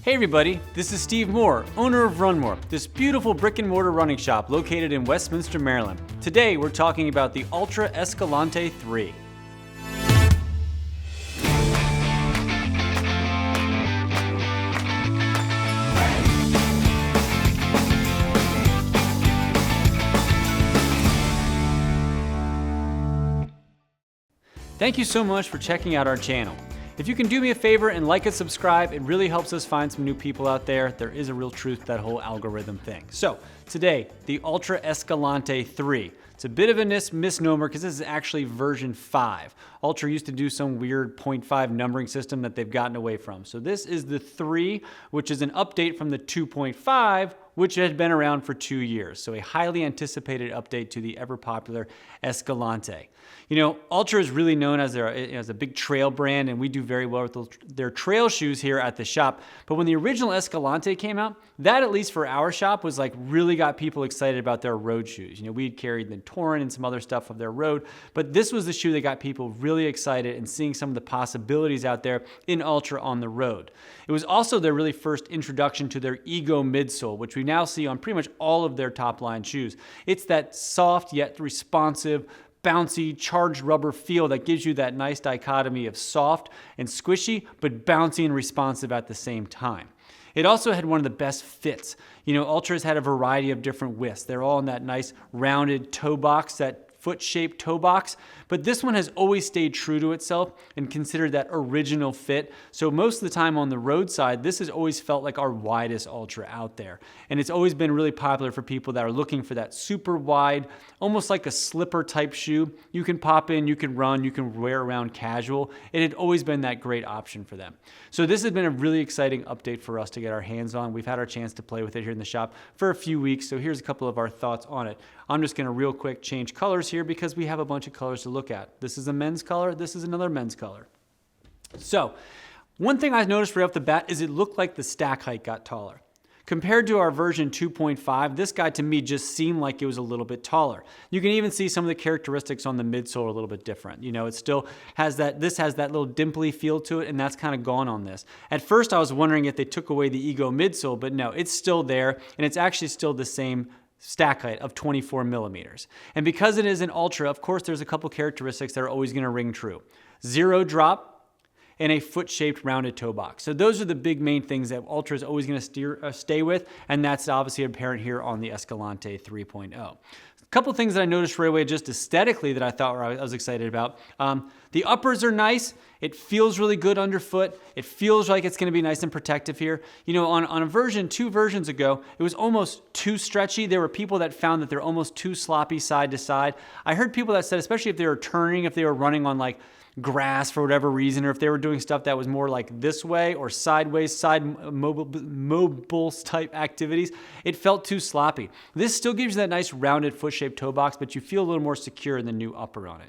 Hey everybody, this is Steve Moore, owner of Run More, this beautiful brick and mortar running shop located in Westminster, Maryland. Today we're talking about the Altra Escalante 3. Thank you so much for checking out our channel. If you can do me a favor and like and subscribe, it really helps us find some new people out there. There is a real truth to that whole algorithm thing. So today, the Altra Escalante 3. It's a bit of a misnomer because this is actually version 5. Altra used to do some weird 0.5 numbering system that they've gotten away from. So this is the 3, which is an update from the 2.5, which had been around for 2 years. So a highly anticipated update to the ever popular Escalante. You know, Altra is really known as a big trail brand, and we do very well with their trail shoes here at the shop. But when the original Escalante came out, that at least for our shop was like really got people excited about their road shoes. You know, we'd carried the Torrent and some other stuff of their road, but this was the shoe that got people really excited and seeing some of the possibilities out there in Altra on the road. It was also their really first introduction to their Ego midsole, which we now see on pretty much all of their top line shoes. It's that soft yet responsive, bouncy, charged rubber feel that gives you that nice dichotomy of soft and squishy, but bouncy and responsive at the same time. It also had one of the best fits. You know, Altra's had a variety of different widths. They're all in that nice rounded toe box, that foot-shaped toe box, but this one has always stayed true to itself and considered that original fit. So most of the time on the roadside, this has always felt like our widest Altra out there. And it's always been really popular for people that are looking for that super wide, almost like a slipper type shoe. You can pop in, you can run, you can wear around casual. It had always been that great option for them. So this has been a really exciting update for us to get our hands on. We've had our chance to play with it here in the shop for a few weeks. So here's a couple of our thoughts on it. I'm just gonna real quick change colors here because we have a bunch of colors to look at. This is a men's color, this is another men's color. So, one thing I noticed right off the bat is it looked like the stack height got taller. Compared to our version 2.5, this guy to me just seemed like it was a little bit taller. You can even see some of the characteristics on the midsole are a little bit different. You know, it still has that, this has that little dimply feel to it, and that's kind of gone on this. At first I was wondering if they took away the Ego midsole, but no, it's still there, and it's actually still the same stack height of 24 millimeters. And because it is an Altra, of course, there's a couple characteristics that are always going to ring true. Zero drop and a foot-shaped rounded toe box. So those are the big main things that Altra is always going to stay with, and that's obviously apparent here on the Escalante 3.0. A couple things that I noticed right away just aesthetically that I thought I was excited about. The uppers are nice. It feels really good underfoot. It feels like it's going to be nice and protective here. You know, on a version, 2 versions ago, it was almost too stretchy. There were people that found that they're almost too sloppy side to side. I heard people that said, especially if they were turning, if they were running on like grass for whatever reason, or if they were doing stuff that was more like this way or sideways, mobile type activities, it felt too sloppy. This still gives you that nice rounded foot-shaped toe box, but you feel a little more secure in the new upper on it.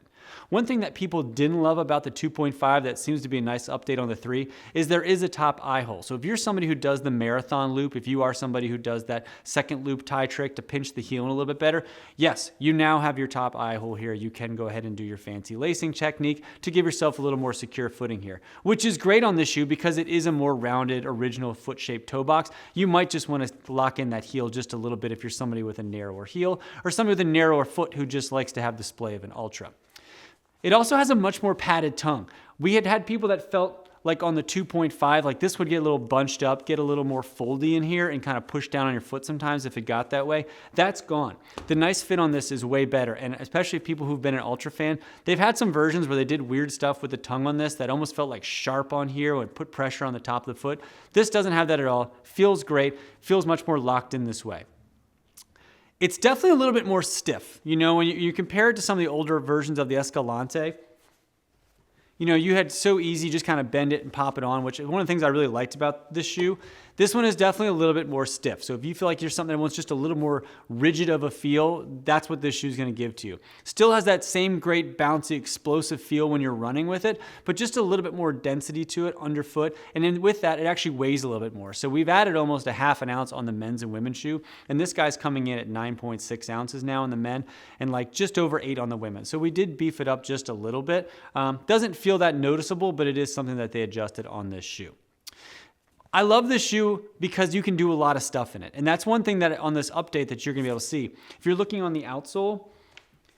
One thing that people didn't love about the 2.5 that seems to be a nice update on the 3 is there is a top eye hole. So if you're somebody who does the marathon loop, if you are somebody who does that second loop tie trick to pinch the heel in a little bit better, yes, you now have your top eye hole here. You can go ahead and do your fancy lacing technique to give yourself a little more secure footing here, which is great on this shoe because it is a more rounded, original foot-shaped toe box. You might just want to lock in that heel just a little bit if you're somebody with a narrower heel or somebody with a narrower foot who just likes to have display of an Altra. It also has a much more padded tongue. We had people that felt like on the 2.5, like this would get a little bunched up, get a little more foldy in here and kind of push down on your foot sometimes if it got that way. That's gone. The nice fit on this is way better, and especially people who've been an Altra fan, they've had some versions where they did weird stuff with the tongue on this that almost felt like sharp on here or put pressure on the top of the foot. This doesn't have that at all. Feels great, feels much more locked in this way. It's definitely a little bit more stiff. You know, when you compare it to some of the older versions of the Escalante, you know, you had so easy just kind of bend it and pop it on, which is one of the things I really liked about this shoe. This one is definitely a little bit more stiff. So if you feel like you're something that wants just a little more rigid of a feel, that's what this shoe is going to give to you. Still has that same great bouncy, explosive feel when you're running with it, but just a little bit more density to it underfoot. And then with that, it actually weighs a little bit more. So we've added almost a ½ an ounce on the men's and women's shoe. And this guy's coming in at 9.6 ounces now on the men and like just over 8 on the women. So we did beef it up just a little bit. Doesn't feel that noticeable, but it is something that they adjusted on this shoe. I love this shoe because you can do a lot of stuff in it. And that's one thing that on this update that you're gonna be able to see. If you're looking on the outsole,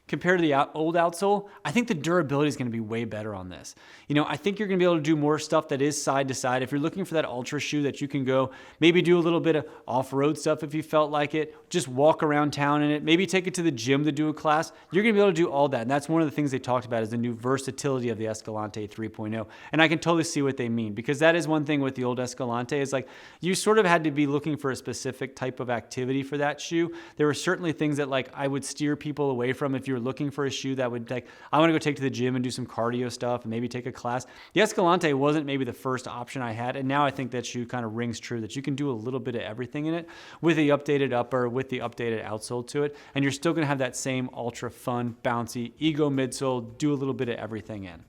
compared to the old outsole, I think the durability is gonna be way better on this. You know, I think you're gonna be able to do more stuff that is side to side. If you're looking for that Altra shoe that you can go, maybe do a little bit of off-road stuff if you felt like it, just walk around town in it, maybe take it to the gym to do a class, you're gonna be able to do all that. And that's one of the things they talked about is the new versatility of the Escalante 3.0. And I can totally see what they mean, because that is one thing with the old Escalante is like, you sort of had to be looking for a specific type of activity for that shoe. There were certainly things that like I would steer people away from if you're looking for a shoe that would like, I want to go take to the gym and do some cardio stuff and maybe take a class. The Escalante wasn't maybe the first option I had, and now I think that shoe kind of rings true that you can do a little bit of everything in it with the updated upper, with the updated outsole to it, and you're still going to have that same ultra fun, bouncy, ego midsole, do a little bit of everything in.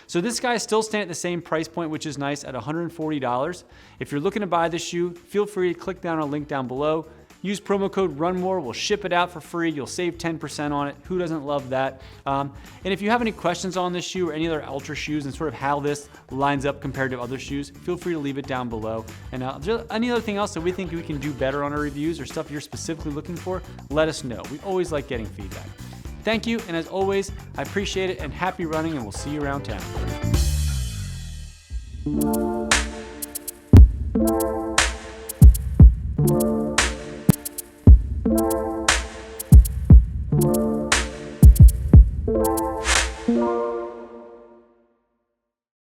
So this guy is still staying at the same price point, which is nice, at $140. If you're looking to buy this shoe, feel free to click down on a link down below. Use promo code RUNMORE. We'll ship it out for free. You'll save 10% on it. Who doesn't love that? And if you have any questions on this shoe or any other Altra shoes and sort of how this lines up compared to other shoes, feel free to leave it down below. And if there's any other thing else that we think we can do better on our reviews or stuff you're specifically looking for, let us know. We always like getting feedback. Thank you, and as always, I appreciate it, and happy running, and we'll see you around town.